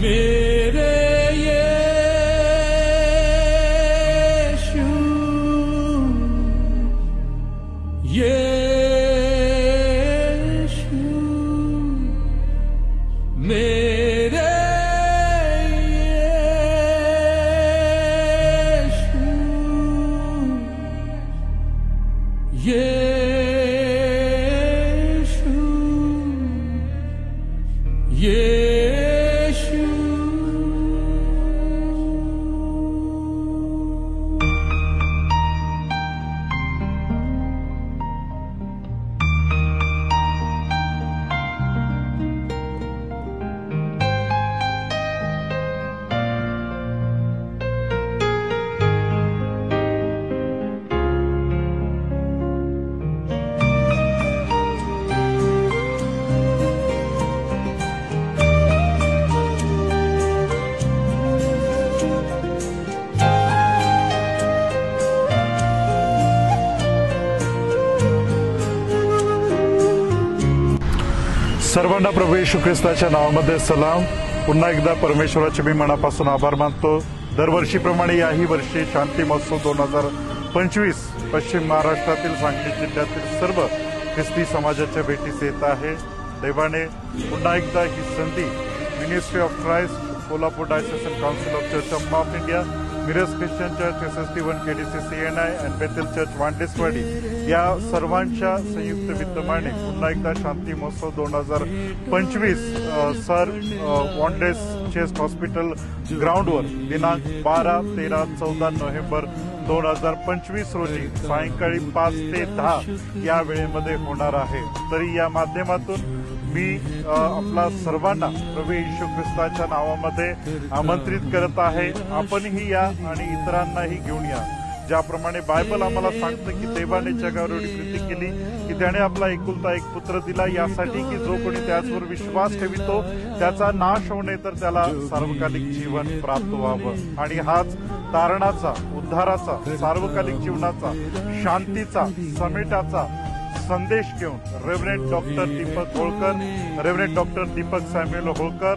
मेरे यीशु मेरे सर्वांना प्रभू येशू ख्रिस्ताच्या नावामध्ये सलाम। पुन्हा एकदा परमेश्वराचे मी मनापासून आभार मानतो। दरवर्षीप्रमाणे याही वर्षी शांती महोत्सव 2025 पश्चिम महाराष्ट्रातील सांगली जिल्ह्यातील सर्व ख्रिस्ती समाजाच्या भेटीस येत आहे। देवाने पुन्हा एकदा ही संधी ministry of Christ, Kolhapur diocesan council of church of India, Miraj Christian church, SST1 KDC CNI and Bethel church Wandeswadi या सर्वांच्या संयुक्त विद्यमाने पुन्हा एकदा शांती महोत्सव 2025 सर वॉन्डेस चेस्ट हॉस्पिटल ग्राउंडवर दिनांक 12, 13, 14 नोव्हेंबर 2025 रोजी सायंकाळी 5 ते 10 या वेळेमध्ये होणार आहे। तरी या माध्यमातून मी आपला सर्वांना प्रभू येशू ख्रिस्ताच्या नावामध्ये आमंत्रित करत आहे। आपणही या आणि इतरांनाही घेऊन या। ज्याप्रमाणे बायबल आम्हाला सांगतं की देवाने जगावर एवढी प्रीती केली की त्याने आपला एकुलता एक पुत्र दिला, यासाठी की जो कोणी त्याचवर विश्वास ठेवितो त्याचा नाश होणे तर त्याला सार्वकालिक जीवन प्राप्त व्हावं। आणि हाच तारणाचा, उद्धाराचा, सार्वकालिक जीवनाचा, शांतीचा, समेटाचा संदेश घेऊन reverend doctor Deepak Holkar, reverend doctor Deepak Samuel Holkar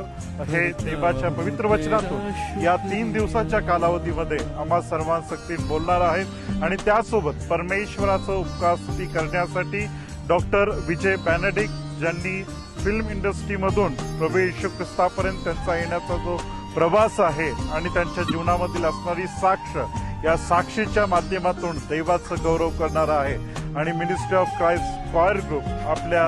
हे देवाच्या पवित्र वचनातून या 3 दिवसाच्या कालावधीमध्ये आम्हा सर्वांसकट बोलणार आहेत। आणि त्यासोबत परमेश्वराचं उपकारस्तुती करण्यासाठी डॉक्टर विजय बेनेडिक्ट, ज्यांनी फिल्म इंडस्ट्रीमधून प्रभू येशू ख्रिस्तापर्यंत त्यांचा येण्याचा जो प्रवास आहे आणि त्यांच्या जीवनामधील असणारी साक्ष, या साक्षीच्या माध्यमातून देवाचं गौरव करणार आहे। आणि ministry of Christ choir group आपल्या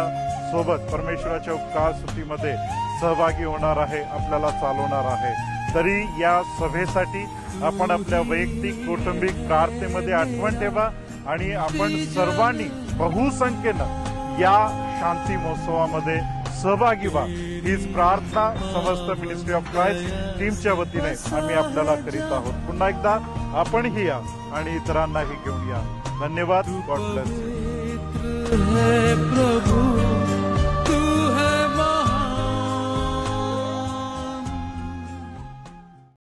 सोबत परमेश्वराच्या उपकार स्तुतीमध्ये सहभागी होणार आहे, आपल्याला चालवणार आहे। तरी या सभेसाठी आपण आपल्या वैयक्तिक कौटुंबिक प्रार्थनेमध्ये आठवण ठेवा आणि आपण सर्वांनी बहुसंख्येनं या शांती महोत्सवामध्ये सहभागी व्हा, हीच प्रार्थना समस्त मिनिस्ट्री ऑफ क्राइस्ट टीमच्या वतीने आम्ही आपल्याला करीत आहोत। पुन्हा एकदा आपणही या आणि इतरांनाही घेऊन या। धन्यवाद। God bless.